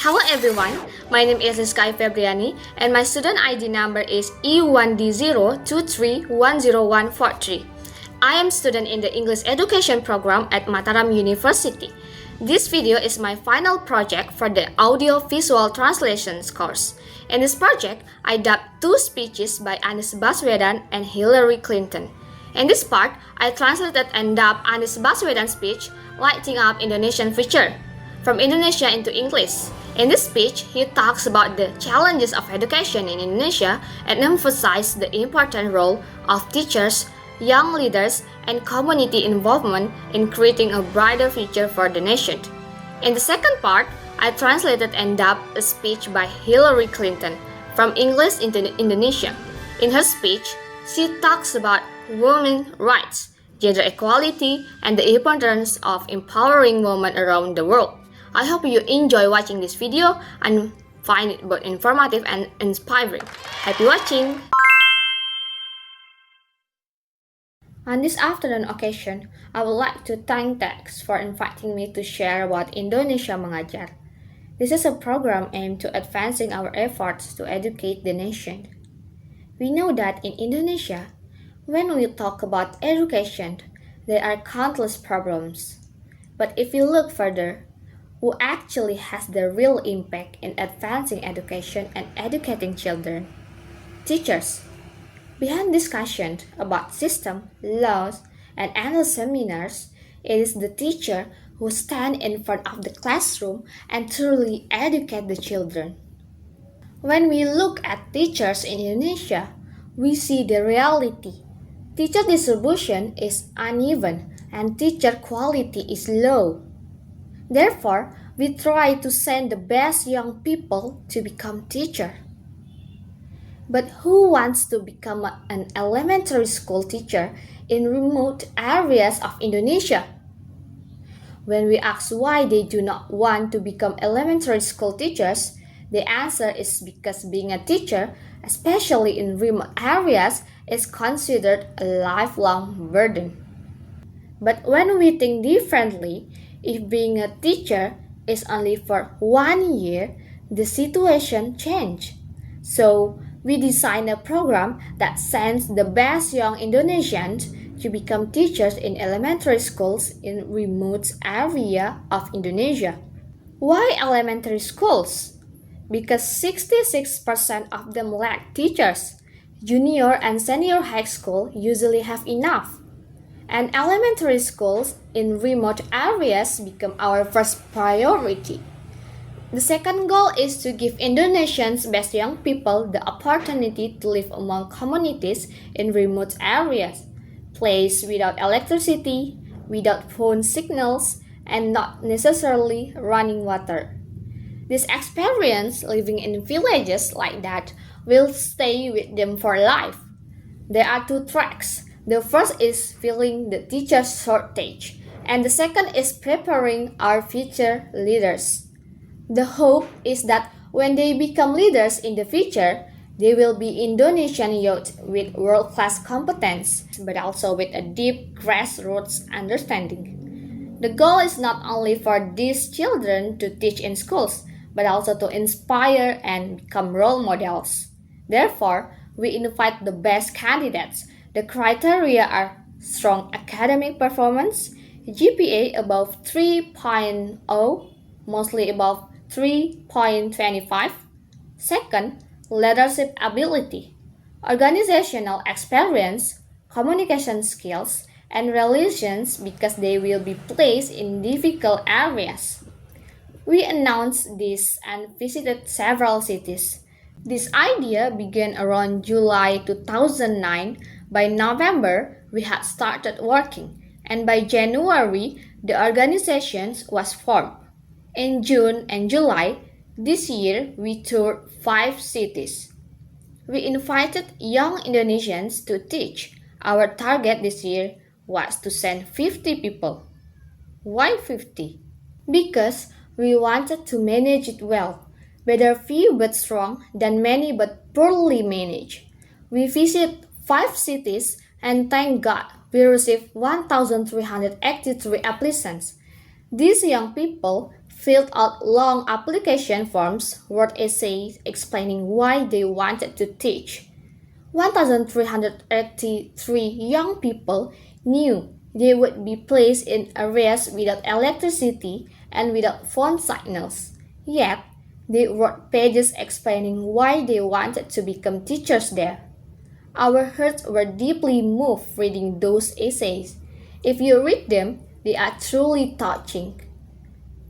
Hello everyone, my name is Rizka Ayu and my student ID number is E1D023104143. I am student in the English Education Program at Mataram University. This video is my final project for the Audio-Visual Translations course. In this project, I dubbed two speeches by Anies Baswedan and Hillary Clinton. In this part, I translated and dubbed Anies Baswedan's speech, Lighting Up Indonesian Future, from Indonesia into English. In this speech, he talks about the challenges of education in Indonesia and emphasizes the important role of teachers, young leaders, and community involvement in creating a brighter future for the nation. In the second part, I translated and dubbed a speech by Hillary Clinton from English into Indonesia. In her speech, she talks about women's rights, gender equality, and the importance of empowering women around the world. I hope you enjoy watching this video and find it both informative and inspiring. Happy watching! On this afternoon occasion, I would like to thank TEX for inviting me to share about Indonesia Mengajar. This is a program aimed to advancing our efforts to educate the nation. We know that in Indonesia, when we talk about education, there are countless problems. But if you look further, who actually has the real impact in advancing education and educating children? Teachers. Behind discussions about system, laws, and annual seminars, it is the teacher who stand in front of the classroom and truly educate the children. When we look at teachers in Indonesia, we see the reality. Teacher distribution is uneven and teacher quality is low. Therefore, we try to send the best young people to become teachers. But who wants to become an elementary school teacher in remote areas of Indonesia? When we ask why they do not want to become elementary school teachers, the answer is because being a teacher, especially in remote areas, is considered a lifelong burden. But when we think differently, if being a teacher is only for 1 year, the situation changes. So, we designed a program that sends the best young Indonesians to become teachers in elementary schools in remote area of Indonesia. Why elementary schools? Because 66% of them lack teachers. Junior and senior high school usually have enough. And elementary schools in remote areas become our first priority. The second goal is to give Indonesians' best young people the opportunity to live among communities in remote areas, places without electricity, without phone signals, and not necessarily running water. This experience living in villages like that will stay with them for life. There are two tracks. The first is filling the teacher shortage, and the second is preparing our future leaders. The hope is that when they become leaders in the future, they will be Indonesian youth with world-class competence, but also with a deep grassroots understanding. The goal is not only for these children to teach in schools, but also to inspire and become role models. Therefore, we invite the best candidates. The criteria are strong academic performance, GPA above 3.0, mostly above 3.25. Second, leadership ability, organizational experience, communication skills, and relations because they will be placed in difficult areas. We announced this and visited several cities. This idea began around July 2009. By November, we had started working, and by January, the organization was formed. In June and July this year, we toured 5 cities. We invited young Indonesians to teach. Our target this year was to send 50 people. Why 50? Because we wanted to manage it well. Better few but strong than many but poorly managed. We visited 5 cities and thank God we received 1,383 applicants. These young people filled out long application forms, wrote essays explaining why they wanted to teach. 1,383 young people knew they would be placed in areas without electricity and without phone signals. Yet, they wrote pages explaining why they wanted to become teachers there. Our hearts were deeply moved reading those essays. If you read them, they are truly touching.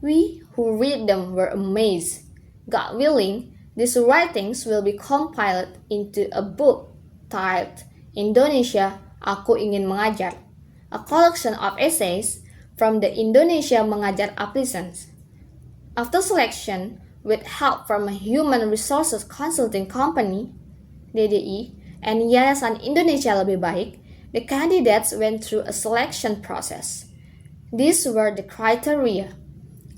We who read them were amazed. God willing, these writings will be compiled into a book titled Indonesia, Aku Ingin Mengajar, a collection of essays from the Indonesia Mengajar applicants. After selection, with help from a human resources consulting company, DDI, and Yayasan Indonesia Lebih Baik, the candidates went through a selection process. These were the criteria,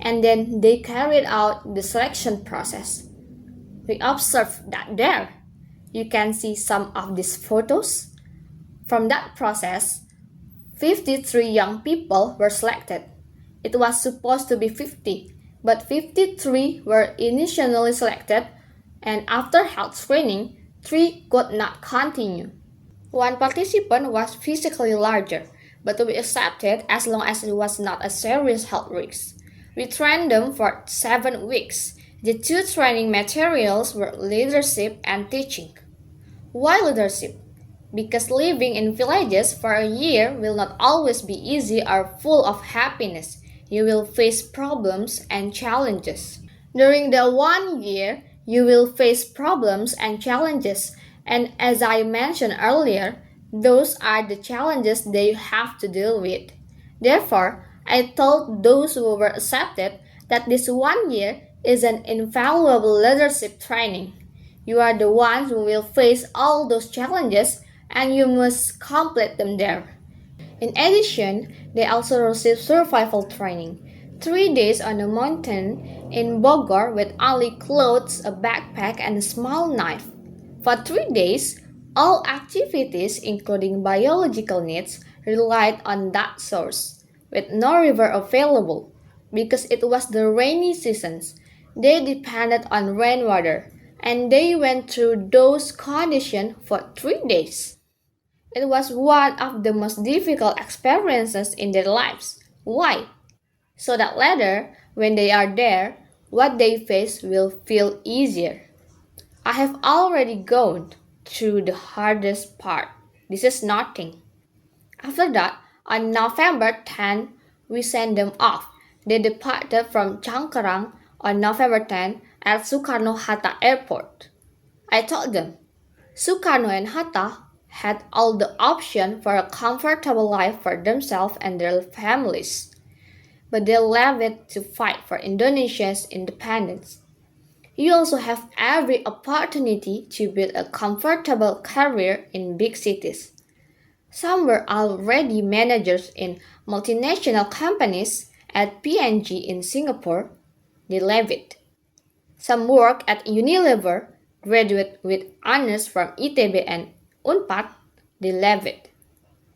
and then they carried out the selection process. We observed that there. You can see some of these photos. From that process, 53 young people were selected. It was supposed to be 50, but 53 were initially selected, and after health screening, 3 could not continue. One participant was physically larger, but we accepted as long as it was not a serious health risk. We trained them for 7 weeks. The 2 training materials were leadership and teaching. Why leadership? Because living in villages for a year will not always be easy or full of happiness. You will face problems and challenges. During the 1 year, you will face problems and challenges. And as I mentioned earlier, those are the challenges that you have to deal with. Therefore, I told those who were accepted that this 1 year is an invaluable leadership training. You are the ones who will face all those challenges and you must complete them there. In addition, they also received survival training. 3 days on a mountain in Bogor with only clothes, a backpack, and a small knife. For 3 days, all activities, including biological needs, relied on that source, with no river available. Because it was the rainy seasons, they depended on rainwater, and they went through those conditions for 3 days. It was one of the most difficult experiences in their lives. Why? So that later, when they are there, what they face will feel easier. I have already gone through the hardest part. This is nothing. After that, on November 10, we sent them off. They departed from Cangkarang on November 10 at Soekarno-Hatta Airport. I told them, Sukarno and Hatta had all the option for a comfortable life for themselves and their families, but they left it to fight for Indonesia's independence. You also have every opportunity to build a comfortable career in big cities. Some were already managers in multinational companies at P&G in Singapore. They left it. Some work at Unilever, graduate with honors from ITB and Unpad. They left it.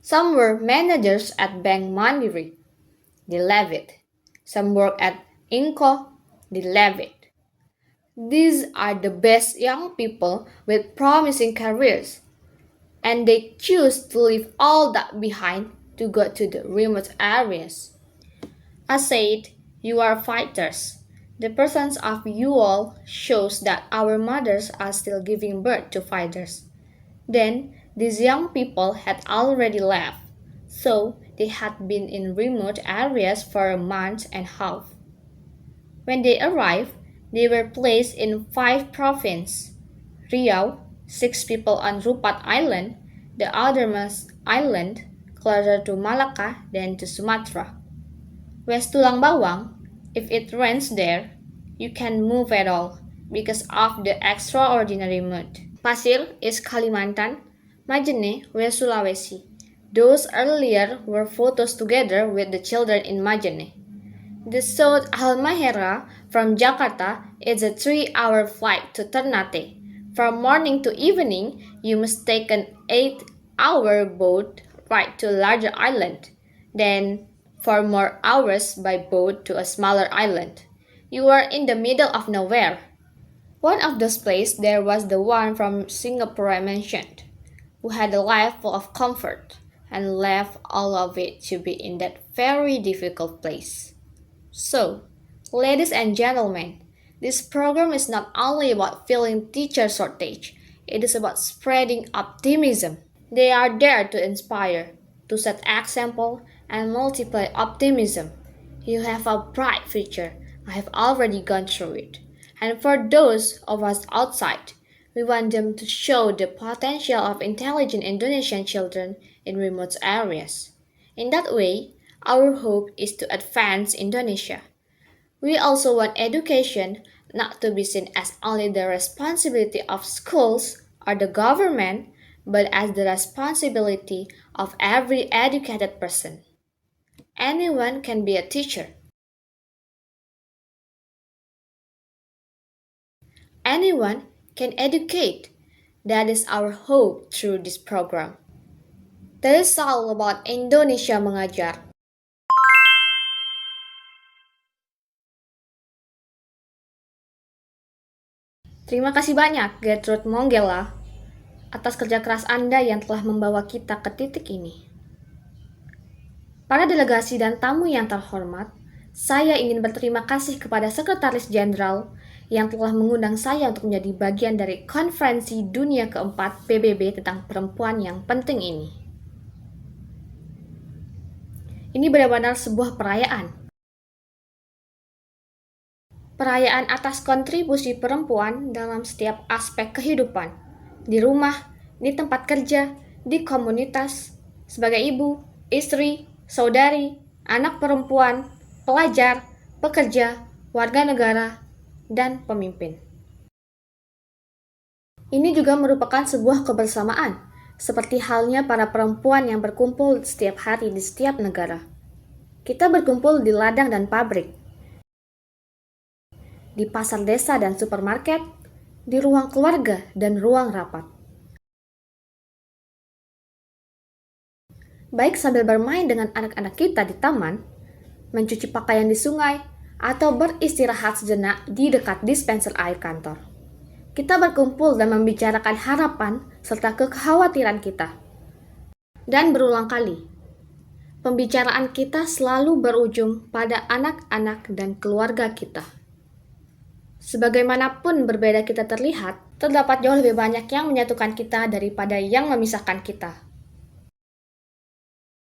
Some were managers at Bank Mandiri. They left it. Some work at Inco. They left it. These are the best young people with promising careers, and they choose to leave all that behind to go to the remote areas. I said, you are fighters. The presence of you all shows that our mothers are still giving birth to fighters. Then, these young people had already left, so they had been in remote areas for a month and a half. When they arrived, they were placed in 5 provinces. Riau, 6 people on Rupat Island, the outermost island, closer to Malacca than to Sumatra. West Tulang Bawang, if it rains there, you can move at all because of the extraordinary mood. Pasir is Kalimantan, Majene, West Sulawesi. Those earlier were photos together with the children in Majene. The South Halmahera from Jakarta is a 3-hour flight to Ternate. From morning to evening, you must take an 8-hour boat ride to a larger island, then 4 more hours by boat to a smaller island. You were in the middle of nowhere. One of those places there was the one from Singapore I mentioned, who had a life full of comfort and left all of it to be in that very difficult place. So, ladies and gentlemen, this program is not only about filling teacher shortage, it is about spreading optimism. They are there to inspire, to set example, and multiply optimism. You have a bright future. I have already gone through it. And for those of us outside, we want them to show the potential of intelligent Indonesian children in remote areas. In that way, our hope is to advance Indonesia. We also want education not to be seen as only the responsibility of schools or the government, but as the responsibility of every educated person. Anyone can be a teacher. Anyone can educate. That is our hope through this program. That is all about Indonesia Mengajar. Terima kasih banyak, Gertrude Monggela, atas kerja keras Anda yang telah membawa kita ke titik ini. Para delegasi dan tamu yang terhormat, saya ingin berterima kasih kepada Sekretaris Jenderal yang telah mengundang saya untuk menjadi bagian dari konferensi dunia keempat PBB tentang perempuan yang penting ini. Ini benar-benar sebuah perayaan. Perayaan atas kontribusi perempuan dalam setiap aspek kehidupan, di rumah, di tempat kerja, di komunitas, sebagai ibu, istri, saudari, anak perempuan, pelajar, pekerja, warga negara, dan pemimpin. Ini juga merupakan sebuah kebersamaan, seperti halnya para perempuan yang berkumpul setiap hari di setiap negara. Kita berkumpul di ladang dan pabrik, di pasar desa dan supermarket, di ruang keluarga dan ruang rapat. Baik sambil bermain dengan anak-anak kita di taman, mencuci pakaian di sungai, atau beristirahat sejenak di dekat dispenser air kantor. Kita berkumpul dan membicarakan harapan serta kekhawatiran kita. Dan berulang kali, pembicaraan kita selalu berujung pada anak-anak dan keluarga kita. Sebagaimanapun berbeda kita terlihat, terdapat jauh lebih banyak yang menyatukan kita daripada yang memisahkan kita.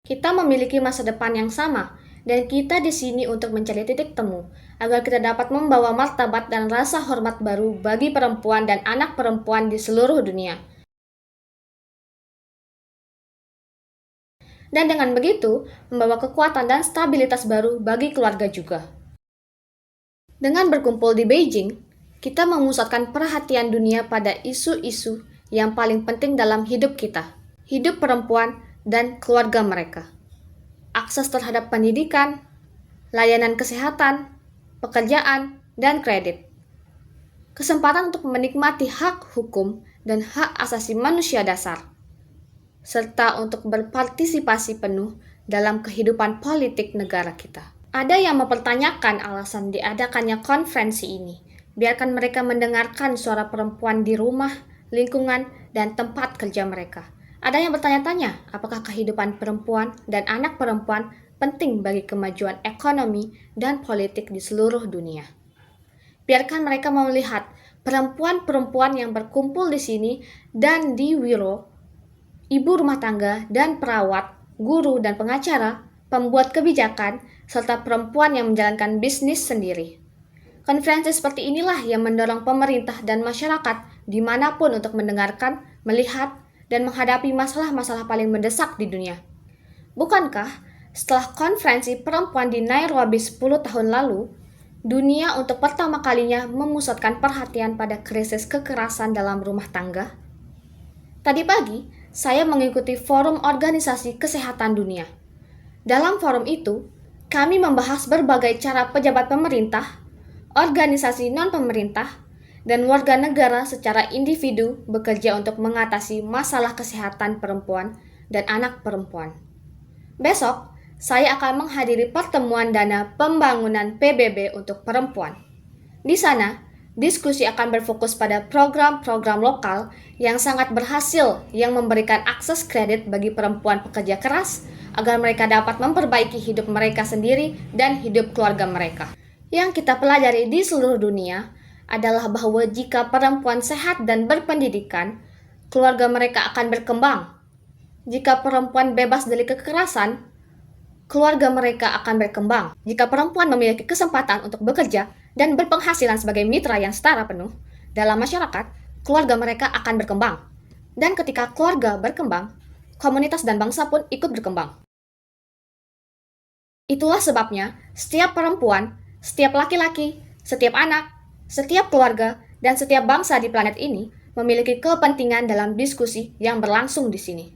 Kita memiliki masa depan yang sama, dan kita di sini untuk mencari titik temu, agar kita dapat membawa martabat dan rasa hormat baru bagi perempuan dan anak perempuan di seluruh dunia. Dan dengan begitu, membawa kekuatan dan stabilitas baru bagi keluarga juga. Dengan berkumpul di Beijing, kita memusatkan perhatian dunia pada isu-isu yang paling penting dalam hidup kita, hidup perempuan dan keluarga mereka. Akses terhadap pendidikan, layanan kesehatan, pekerjaan, dan kredit. Kesempatan untuk menikmati hak hukum dan hak asasi manusia dasar, serta untuk berpartisipasi penuh dalam kehidupan politik negara kita. Ada yang mempertanyakan alasan diadakannya konferensi ini. Biarkan mereka mendengarkan suara perempuan di rumah, lingkungan, dan tempat kerja mereka. Ada yang bertanya-tanya, apakah kehidupan perempuan dan anak perempuan penting bagi kemajuan ekonomi dan politik di seluruh dunia. Biarkan mereka melihat perempuan-perempuan yang berkumpul di sini dan di Wiro, ibu rumah tangga dan perawat, guru dan pengacara, pembuat kebijakan, serta perempuan yang menjalankan bisnis sendiri. Konferensi seperti inilah yang mendorong pemerintah dan masyarakat dimanapun untuk mendengarkan, melihat, dan menghadapi masalah-masalah paling mendesak di dunia. Bukankah setelah konferensi perempuan di Nairobi 10 tahun lalu, dunia untuk pertama kalinya memusatkan perhatian pada krisis kekerasan dalam rumah tangga? Tadi pagi, saya mengikuti forum Organisasi Kesehatan Dunia. Dalam forum itu, kami membahas berbagai cara pejabat pemerintah, organisasi non-pemerintah, dan warga negara secara individu bekerja untuk mengatasi masalah kesehatan perempuan dan anak perempuan. Besok, saya akan menghadiri pertemuan dana pembangunan PBB untuk perempuan. Di sana, diskusi akan berfokus pada program-program lokal yang sangat berhasil yang memberikan akses kredit bagi perempuan pekerja keras agar mereka dapat memperbaiki hidup mereka sendiri dan hidup keluarga mereka. Yang kita pelajari di seluruh dunia adalah bahwa jika perempuan sehat dan berpendidikan, keluarga mereka akan berkembang. Jika perempuan bebas dari kekerasan, keluarga mereka akan berkembang. Jika perempuan memiliki kesempatan untuk bekerja dan berpenghasilan sebagai mitra yang setara penuh dalam masyarakat, keluarga mereka akan berkembang. Dan ketika keluarga berkembang, komunitas dan bangsa pun ikut berkembang. Itulah sebabnya setiap perempuan, setiap laki-laki, setiap anak, setiap keluarga, dan setiap bangsa di planet ini memiliki kepentingan dalam diskusi yang berlangsung di sini.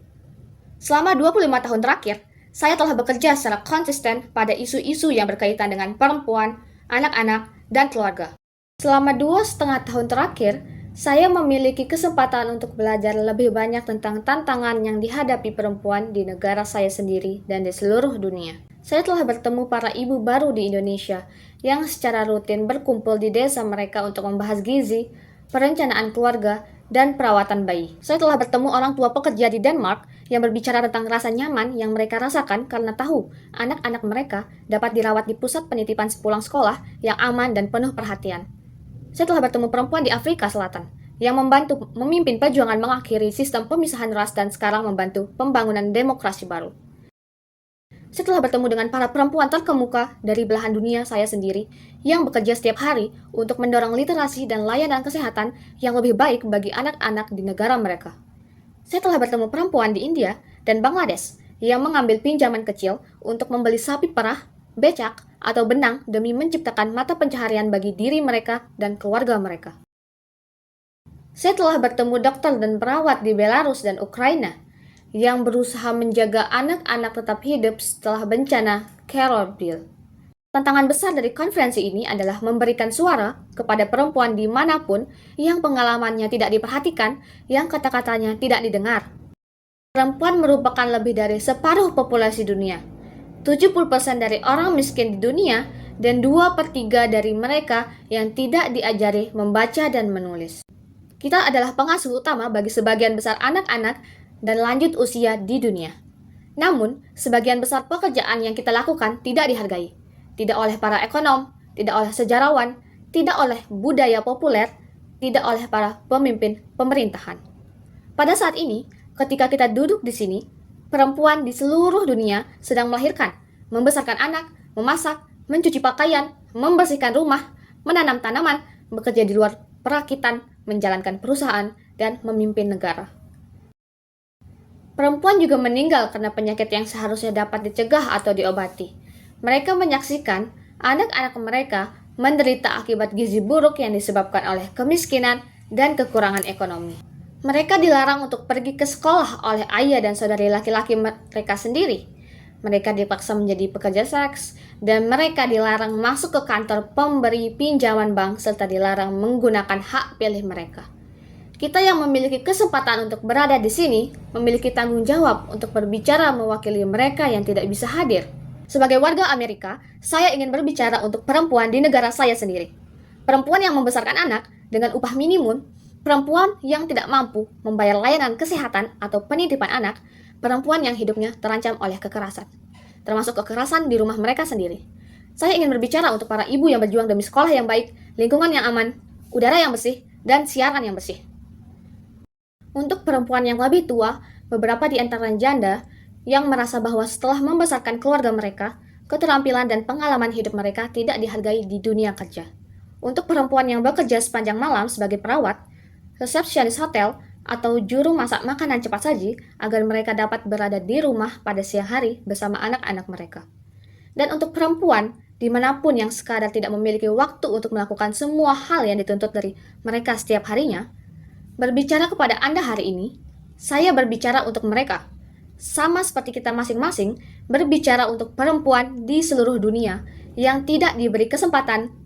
Selama 25 tahun terakhir, saya telah bekerja secara konsisten pada isu-isu yang berkaitan dengan perempuan, anak-anak, dan keluarga. Selama 2,5 tahun terakhir, saya memiliki kesempatan untuk belajar lebih banyak tentang tantangan yang dihadapi perempuan di negara saya sendiri dan di seluruh dunia. Saya telah bertemu para ibu baru di Indonesia yang secara rutin berkumpul di desa mereka untuk membahas gizi, perencanaan keluarga, dan perawatan bayi. Saya telah bertemu orang tua pekerja di Denmark yang berbicara tentang rasa nyaman yang mereka rasakan karena tahu anak-anak mereka dapat dirawat di pusat penitipan sepulang sekolah yang aman dan penuh perhatian. Saya telah bertemu perempuan di Afrika Selatan yang membantu memimpin perjuangan mengakhiri sistem pemisahan ras dan sekarang membantu pembangunan demokrasi baru. Saya telah bertemu dengan para perempuan terkemuka dari belahan dunia saya sendiri yang bekerja setiap hari untuk mendorong literasi dan layanan kesehatan yang lebih baik bagi anak-anak di negara mereka. Saya telah bertemu perempuan di India dan Bangladesh yang mengambil pinjaman kecil untuk membeli sapi perah, becak, atau benang demi menciptakan mata pencaharian bagi diri mereka dan keluarga mereka. Saya telah bertemu dokter dan perawat di Belarus dan Ukraina yang berusaha menjaga anak-anak tetap hidup setelah bencana Chernobyl. Tantangan besar dari konferensi ini adalah memberikan suara kepada perempuan dimanapun yang pengalamannya tidak diperhatikan, yang kata-katanya tidak didengar. Perempuan merupakan lebih dari separuh populasi dunia. 70% dari orang miskin di dunia dan 2/3 dari mereka yang tidak diajari membaca dan menulis. Kita adalah pengasuh utama bagi sebagian besar anak-anak dan lanjut usia di dunia. Namun, sebagian besar pekerjaan yang kita lakukan tidak dihargai. Tidak oleh para ekonom, tidak oleh sejarawan, tidak oleh budaya populer, tidak oleh para pemimpin pemerintahan. Pada saat ini, ketika kita duduk di sini, perempuan di seluruh dunia sedang melahirkan, membesarkan anak, memasak, mencuci pakaian, membersihkan rumah, menanam tanaman, bekerja di luar perakitan, menjalankan perusahaan, dan memimpin negara. Perempuan juga meninggal karena penyakit yang seharusnya dapat dicegah atau diobati. Mereka menyaksikan anak-anak mereka menderita akibat gizi buruk yang disebabkan oleh kemiskinan dan kekurangan ekonomi. Mereka dilarang untuk pergi ke sekolah oleh ayah dan saudari laki-laki mereka sendiri. Mereka dipaksa menjadi pekerja seks, dan mereka dilarang masuk ke kantor pemberi pinjaman bank serta dilarang menggunakan hak pilih mereka. Kita yang memiliki kesempatan untuk berada di sini memiliki tanggung jawab untuk berbicara mewakili mereka yang tidak bisa hadir. Sebagai warga Amerika, saya ingin berbicara untuk perempuan di negara saya sendiri. Perempuan yang membesarkan anak dengan upah minimum, perempuan yang tidak mampu membayar layanan kesehatan atau penitipan anak, perempuan yang hidupnya terancam oleh kekerasan, termasuk kekerasan di rumah mereka sendiri. Saya ingin berbicara untuk para ibu yang berjuang demi sekolah yang baik, lingkungan yang aman, udara yang bersih, dan siaran yang bersih. Untuk perempuan yang lebih tua, beberapa di antara janda yang merasa bahwa setelah membesarkan keluarga mereka, keterampilan dan pengalaman hidup mereka tidak dihargai di dunia kerja. Untuk perempuan yang bekerja sepanjang malam sebagai perawat, resepsionis hotel, atau juru masak makanan cepat saji agar mereka dapat berada di rumah pada siang hari bersama anak-anak mereka. Dan untuk perempuan, dimanapun yang sekadar tidak memiliki waktu untuk melakukan semua hal yang dituntut dari mereka setiap harinya, berbicara kepada Anda hari ini, saya berbicara untuk mereka. Sama seperti kita masing-masing berbicara untuk perempuan di seluruh dunia yang tidak diberi kesempatan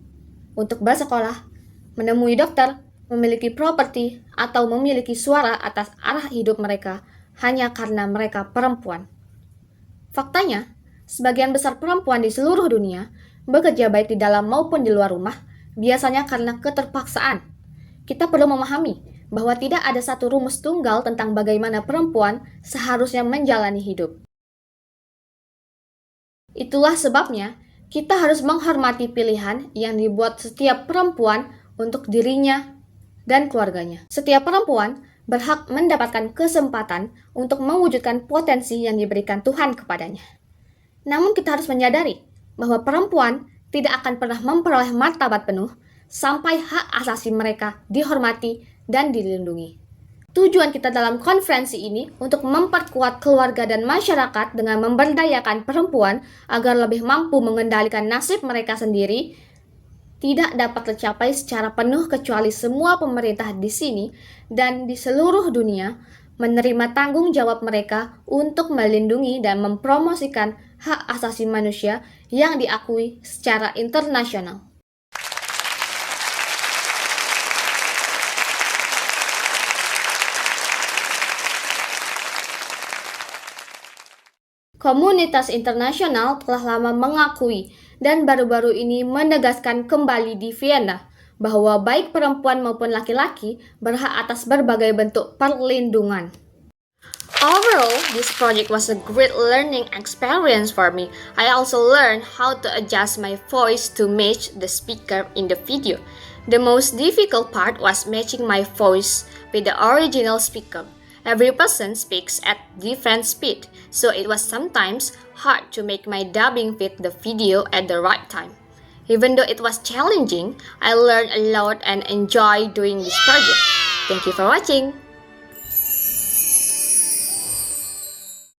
untuk bersekolah, menemui dokter, memiliki properti, atau memiliki suara atas arah hidup mereka hanya karena mereka perempuan. Faktanya, sebagian besar perempuan di seluruh dunia bekerja baik di dalam maupun di luar rumah biasanya karena keterpaksaan. Kita perlu memahami bahwa tidak ada satu rumus tunggal tentang bagaimana perempuan seharusnya menjalani hidup. Itulah sebabnya kita harus menghormati pilihan yang dibuat setiap perempuan untuk dirinya dan keluarganya. Setiap perempuan berhak mendapatkan kesempatan untuk mewujudkan potensi yang diberikan Tuhan kepadanya. Namun kita harus menyadari bahwa perempuan tidak akan pernah memperoleh martabat penuh sampai hak asasi mereka dihormati dan dilindungi. Tujuan kita dalam konferensi ini untuk memperkuat keluarga dan masyarakat dengan memberdayakan perempuan agar lebih mampu mengendalikan nasib mereka sendiri tidak dapat tercapai secara penuh kecuali semua pemerintah di sini dan di seluruh dunia menerima tanggung jawab mereka untuk melindungi dan mempromosikan hak asasi manusia yang diakui secara internasional. Komunitas internasional telah lama mengakui dan baru-baru ini menegaskan kembali di Vienna bahwa baik perempuan maupun laki-laki berhak atas berbagai bentuk perlindungan. Overall, this project was a great learning experience for me. I also learned how to adjust my voice to match the speaker in the video. The most difficult part was matching my voice with the original speaker. Every person speaks at different speed, so it was sometimes hard to make my dubbing fit the video at the right time. Even though it was challenging, I learned a lot and enjoyed doing this project. Thank you for watching.